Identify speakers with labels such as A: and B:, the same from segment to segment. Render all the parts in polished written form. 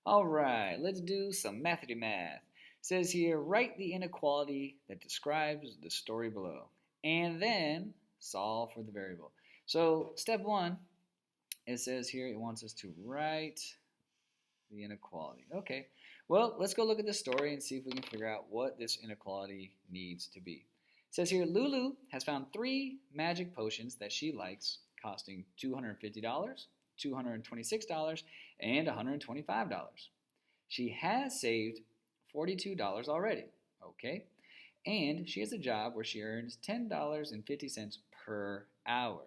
A: All right, let's do some Mathity-Math. Says here, write the inequality that describes the story below, and then solve for the variable. So step one, it says here it wants us to write the inequality. Okay, well, let's go look at the story and see if we can figure out what this inequality needs to be. It says here, Lulu has found 3 magic potions that she likes, costing $250, $226, and $125. She has saved $42 already, okay? And she has a job where she earns $10.50 per hour.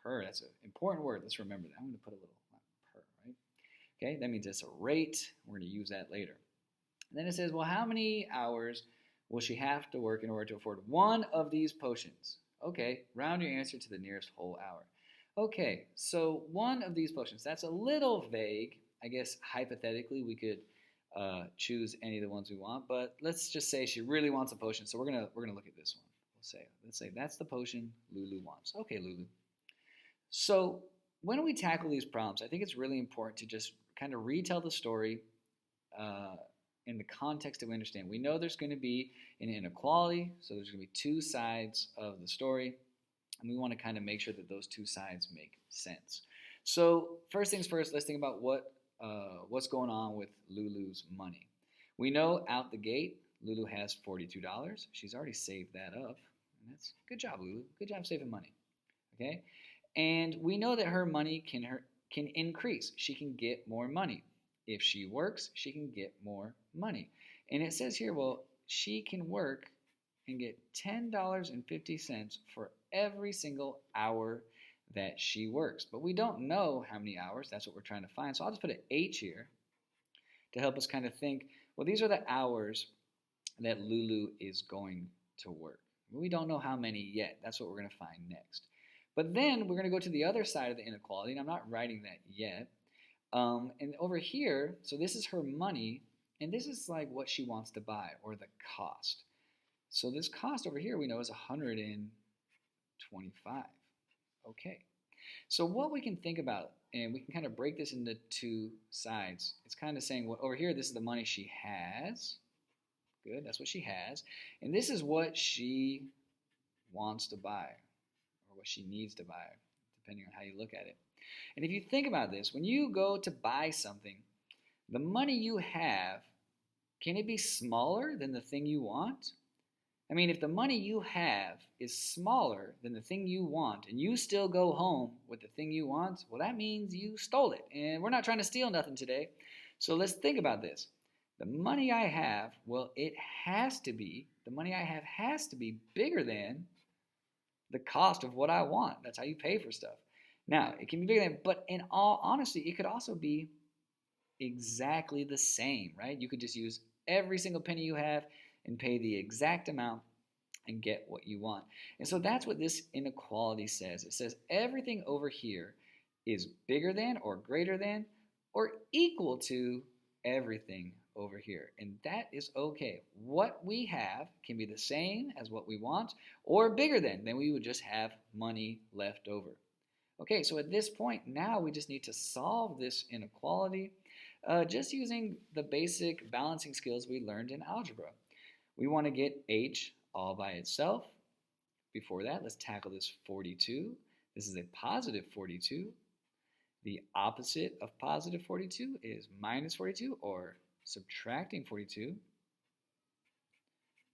A: Per, that's an important word. Let's remember that. I'm going to put a little per, right? Okay, that means it's a rate. We're going to use that later. And then it says, well, how many hours will she have to work in order to afford one of these potions? Okay, round your answer to the nearest whole hour. Okay, so one of these potions, that's a little vague. I guess hypothetically we could choose any of the ones we want, but let's just say she really wants a potion, so we're gonna look at this one. Let's say that's the potion Lulu wants. Okay, Lulu. So when we tackle these problems, I think it's really important to just kind of retell the story in the context that we understand. We know there's going to be an inequality, so there's going to be 2 sides of the story, and we want to kind of make sure that those 2 sides make sense. So first things first, let's think about what's going on with Lulu's money. We know out the gate, Lulu has $42. She's already saved that up, and that's good job, Lulu. Good job saving money. Okay, and we know that her money can increase. She can get more money. If she works, she can get more money. And it says here, well, she can work and get $10.50 for every single hour that she works. But we don't know how many hours. That's what we're trying to find. So I'll just put an H here to help us kind of think, well, these are the hours that Lulu is going to work. We don't know how many yet. That's what we're going to find next. But then we're going to go to the other side of the inequality, and I'm not writing that yet. And over here, so this is her money, and this is like what she wants to buy, or the cost. So this cost over here we know is $125. Okay. So what we can think about, and we can kind of break this into 2 sides. It's kind of saying, well, over here, this is the money she has. Good, that's what she has. And this is what she wants to buy, or what she needs to buy, depending on how you look at it. And if you think about this, when you go to buy something, the money you have, can it be smaller than the thing you want? I mean, if the money you have is smaller than the thing you want, and you still go home with the thing you want, well, that means you stole it. And we're not trying to steal nothing today. So let's think about this. The money I have, well, the money I have has to be bigger than the cost of what I want. That's how you pay for stuff. Now, it can be bigger than, but in all honesty, it could also be exactly the same, right? You could just use every single penny you have and pay the exact amount and get what you want. And so that's what this inequality says. It says everything over here is bigger than or greater than or equal to everything over here. And that is okay. What we have can be the same as what we want or bigger than. Then we would just have money left over. Okay, so at this point, now we just need to solve this inequality just using the basic balancing skills we learned in algebra. We want to get h all by itself. Before that, let's tackle this 42. This is a positive 42. The opposite of positive 42 is minus 42, or subtracting 42.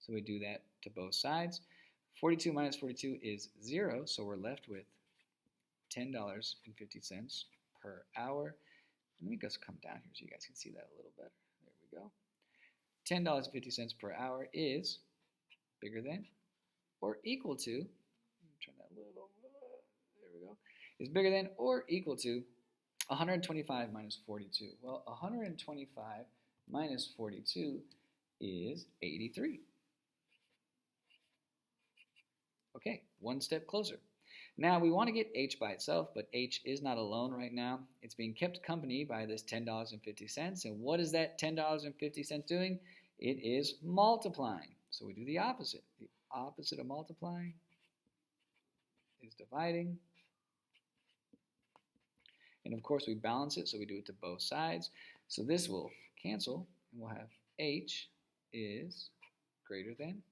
A: So we do that to both sides. 42 minus 42 is 0, so we're left with $10.50 per hour. Let me just come down here so you guys can see that a little better. There we go. $10.50 per hour is bigger than or equal to, turn that a little, there we go, is bigger than or equal to 125 minus 42. Well, 125 minus 42 is 83. Okay, one step closer. Now we want to get h by itself, but h is not alone right now. It's being kept company by this $10.50. And what is that $10.50 doing? It is multiplying. So we do the opposite. The opposite of multiplying is dividing. And of course we balance it, so we do it to both sides. So this will cancel, and we'll have h is greater than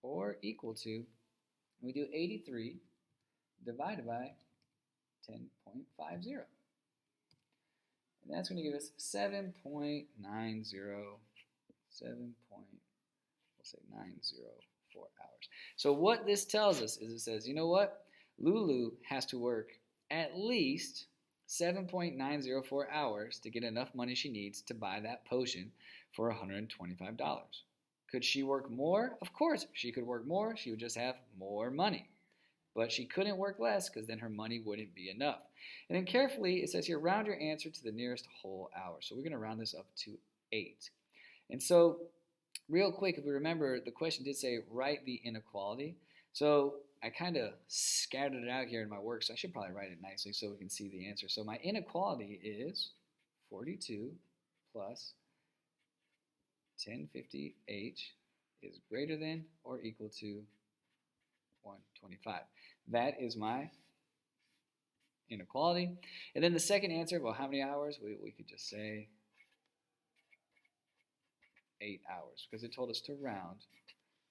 A: or equal to, and we do 83 divided by 10.50. And that's going to give us 7.90, 904 hours. So what this tells us is it says, you know what? Lulu has to work at least 7.904 hours to get enough money she needs to buy that potion for $125. Could she work more? Of course, she could work more. She would just have more money. But she couldn't work less because then her money wouldn't be enough. And then carefully, it says here, round your answer to the nearest whole hour. So we're going to round this up to 8. And so real quick, if we remember, the question did say write the inequality. So I kind of scattered it out here in my work, so I should probably write it nicely so we can see the answer. So my inequality is 42 plus 1050h is greater than or equal to 125. That is my inequality. And then the second answer, well, how many hours? We could just say 8 hours because it told us to round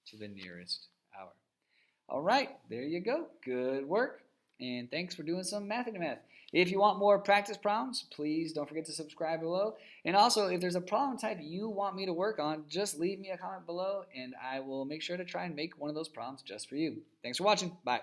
A: to the nearest hour. All right, there you go. Good work. And thanks for doing some Mathity-Math. If you want more practice problems, please don't forget to subscribe below. And also, if there's a problem type you want me to work on, just leave me a comment below, and I will make sure to try and make one of those problems just for you. Thanks for watching. Bye.